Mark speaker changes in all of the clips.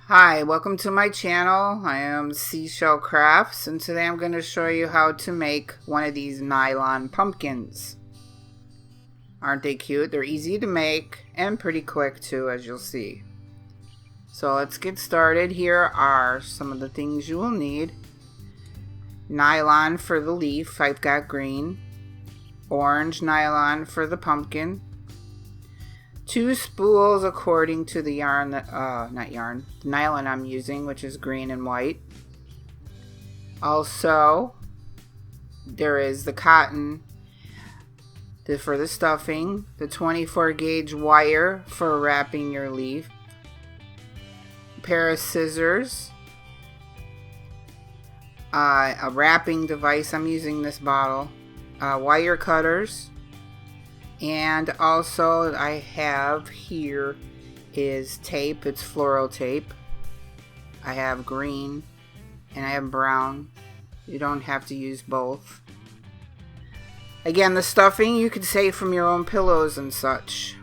Speaker 1: Hi, welcome to my channel. I am Seashell Crafts, and today I'm going to show you how to make one of these nylon pumpkins. Aren't they cute? They're easy to make and pretty quick too, as you'll see. So let's get started. Here are some of the things you will need. Nylon for the leaf, I've got green. Orange nylon for the pumpkin. 2 spools according to the yarn that, the nylon I'm using, which is green and white. Also, there is the cotton for the stuffing, the 24 gauge wire for wrapping your leaf, a pair of scissors, a wrapping device, I'm using this bottle, wire cutters, and also I have here is tape. It's floral tape. I have green and I have brown. You don't have to use both. Again, the stuffing you could save from your own pillows and such.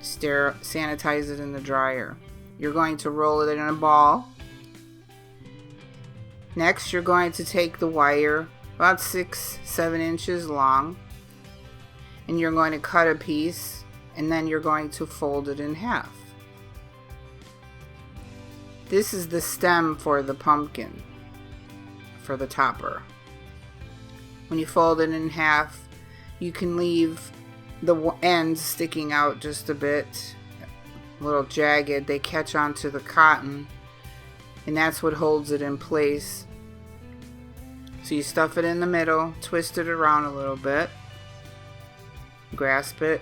Speaker 1: Sanitize it in the dryer. You're going to roll it in a ball. Next, you're going to take the wire about 6-7 inches long, and you're going to cut a piece, and then you're going to fold it in half. This is the stem for the pumpkin, for the topper. When you fold it in half, you can leave the ends sticking out just a bit, a little jagged. They catch onto the cotton, and that's what holds it in place. So you stuff it in the middle, twist it around a little bit, grasp it,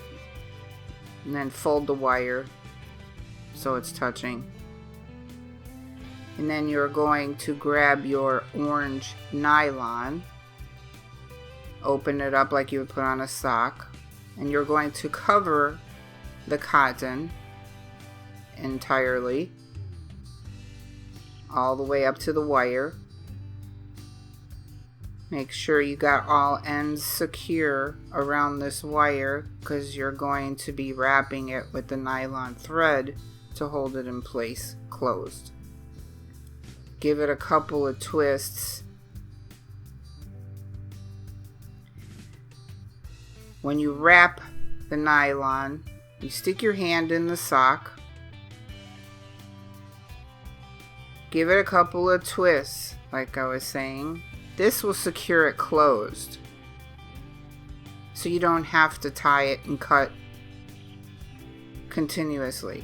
Speaker 1: and then fold the wire so it's touching. And then you're going to grab your orange nylon, open it up like you would put on a sock, and you're going to cover the cotton entirely all the way up to the wire. Make sure you got all ends secure around this wire, because you're going to be wrapping it with the nylon thread to hold it in place closed. Give it a couple of twists. When you wrap the nylon, you stick your hand in the sock. Give it a couple of twists, like I was saying. This will secure it closed, so you don't have to tie it and cut continuously.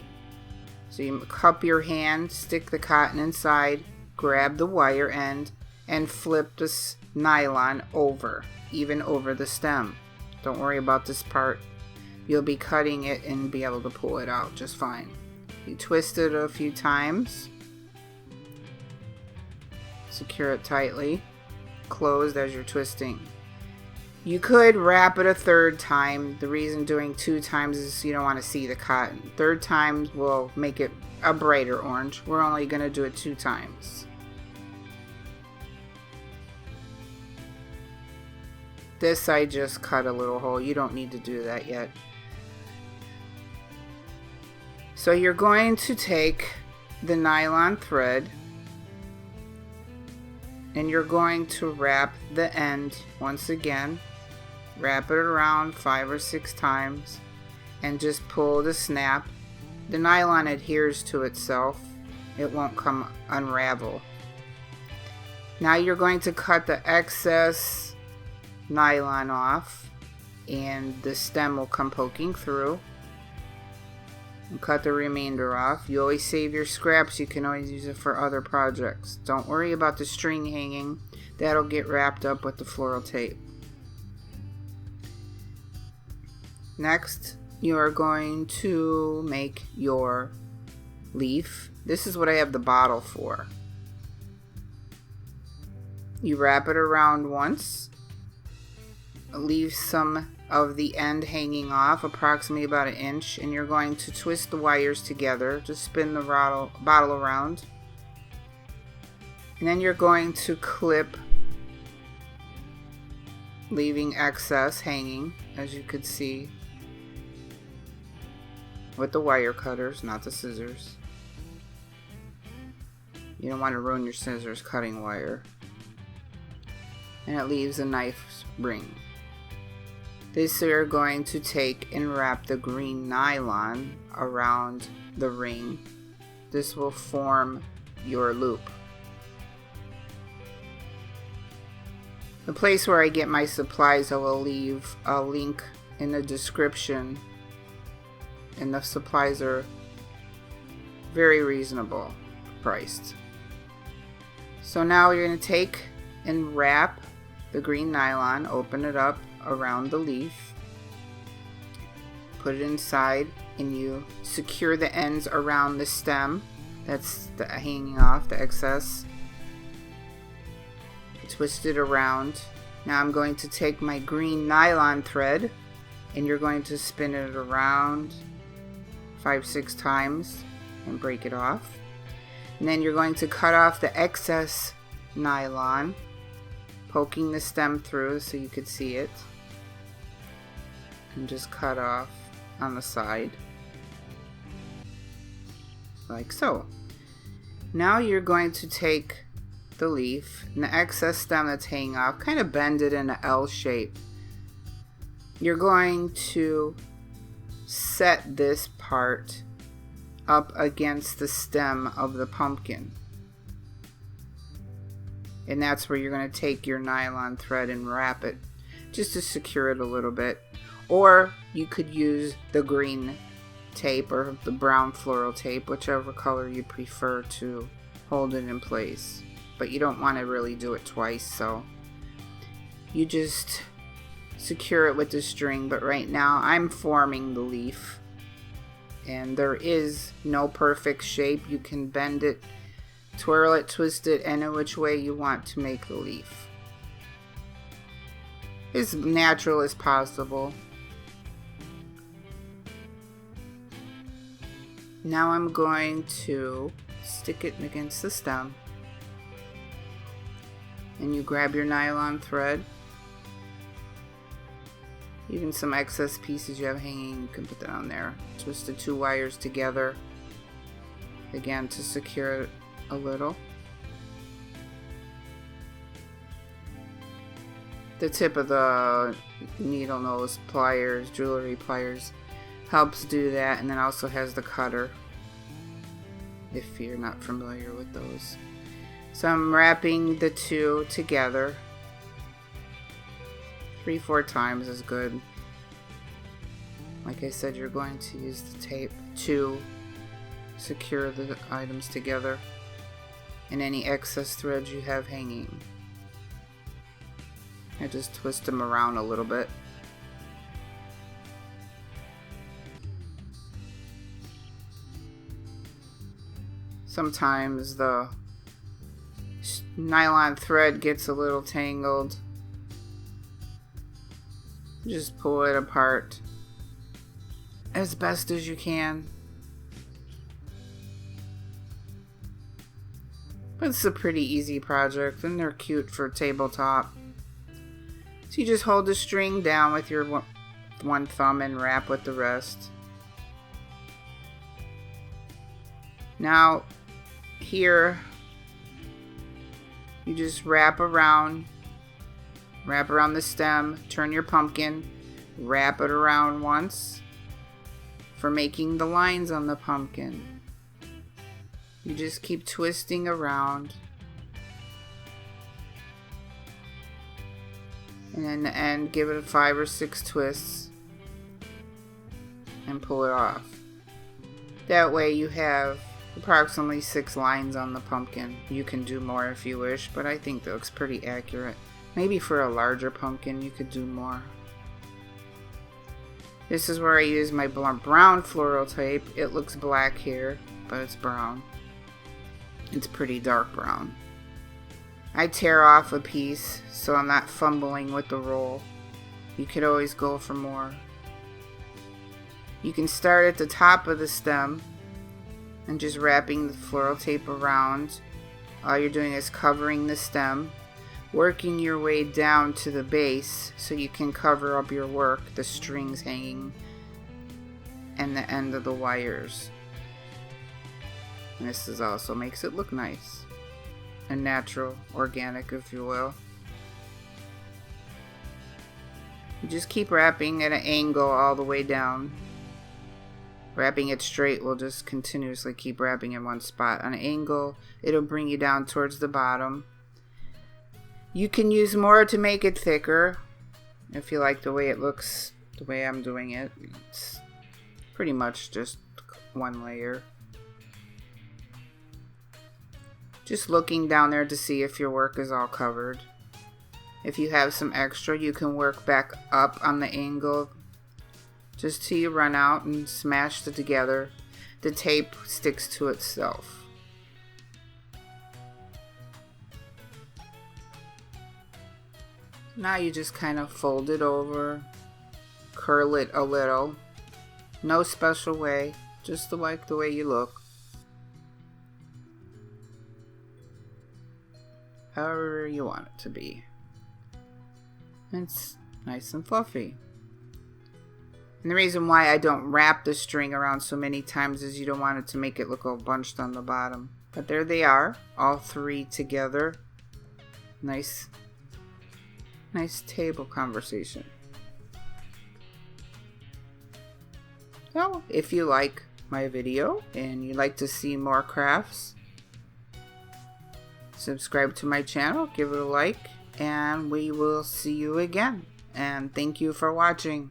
Speaker 1: So you cup your hand, stick the cotton inside, grab the wire end, and flip this nylon over, even over the stem. Don't worry about this part. You'll be cutting it and be able to pull it out just fine. You twist it a few times, secure it tightly, closed as you're twisting. You could wrap it a third time. The reason doing 2 times is you don't want to see the cotton. Third time will make it a brighter orange. We're only going to do it 2 times. This I just cut a little hole. You don't need to do that yet. So you're going to take the nylon thread, and you're going to wrap the end once again. Wrap it around 5 or 6 times and just pull the snap. The nylon adheres to itself. It won't come unravel. Now you're going to cut the excess nylon off, and the stem will come poking through. And cut the remainder off. You always save your scraps. You can always use it for other projects. Don't worry about the string hanging. That'll get wrapped up with the floral tape. Next, you are going to make your leaf. This is what I have the bottle for. You wrap it around once. Leave some of the end hanging off, approximately about 1 inch, and you're going to twist the wires together. Just spin the bottle around, and then you're going to clip, leaving excess hanging, as you could see, with the wire cutters, not the scissors. You don't want to ruin your scissors cutting wire. And it leaves a nice ring. This you're going to take and wrap the green nylon around the ring. This will form your loop. The place where I get my supplies, I will leave a link in the description, and the supplies are very reasonable priced. So now you're going to take and wrap the green nylon, open it up around the leaf, put it inside, and you secure the ends around the stem that's hanging off, the excess. Twist it around. Now I'm going to take my green nylon thread, and you're going to spin it around 5-6 times and break it off. And then you're going to cut off the excess nylon, poking the stem through so you could see it, and just cut off on the side like so. Now you're going to take the leaf and the excess stem that's hanging off, kind of bend it in an L shape. You're going to set this part up against the stem of the pumpkin, and that's where you're going to take your nylon thread and wrap it just to secure it a little bit. Or you could use the green tape or the brown floral tape, whichever color you prefer, to hold it in place. But you don't want to really do it twice, so you just secure it with the string. But right now I'm forming the leaf, and there is no perfect shape. You can bend it, twirl it, twist it any which way you want to make the leaf. As natural as possible. Now I'm going to stick it against the stem, and you grab your nylon thread. Even some excess pieces you have hanging, you can put that on there. Twist the 2 wires together again to secure it a little. The tip of the needle nose pliers, jewelry pliers, helps do that, and then also has the cutter if you're not familiar with those. So I'm wrapping the 2 together. 3-4 times is good. Like I said, you're going to use the tape to secure the items together and any excess threads you have hanging. I just twist them around a little bit. Sometimes the nylon thread gets a little tangled. Just pull it apart as best as you can. But it's a pretty easy project, and they're cute for tabletop. So you just hold the string down with your one thumb and wrap with the rest. Now here you just wrap around the stem, turn your pumpkin, wrap it around once for making the lines on the pumpkin. You just keep twisting around, and in the end give it 5 or 6 twists and pull it off. That way you have approximately 6 lines on the pumpkin. You can do more if you wish, but I think that looks pretty accurate. Maybe for a larger pumpkin you could do more. This is where I use my brown floral tape. It looks black here, but it's brown. It's pretty dark brown. I tear off a piece so I'm not fumbling with the roll. You could always go for more. You can start at the top of the stem and just wrapping the floral tape around. All you're doing is covering the stem, working your way down to the base so you can cover up your work, the strings hanging and the end of the wires. And this also makes it look nice. and natural, organic, if you will. You just keep wrapping at an angle all the way down. Wrapping it straight will just continuously keep wrapping in one spot. On an angle, it'll bring you down towards the bottom. You can use more to make it thicker if you like the way it looks, the way I'm doing it. It's pretty much just one layer. Just looking down there to see if your work is all covered. If you have some extra, you can work back up on the angle just till you run out and smash it together. The tape sticks to itself. Now you just kind of fold it over, curl it a little. No special way, just like the way you look. However you want it to be. It's nice and fluffy. And the reason why I don't wrap the string around so many times is you don't want it to make it look all bunched on the bottom. But there they are, all three together. Nice table conversation. So, if you like my video and you'd like to see more crafts, subscribe to my channel, give it a like, and we will see you again. And thank you for watching.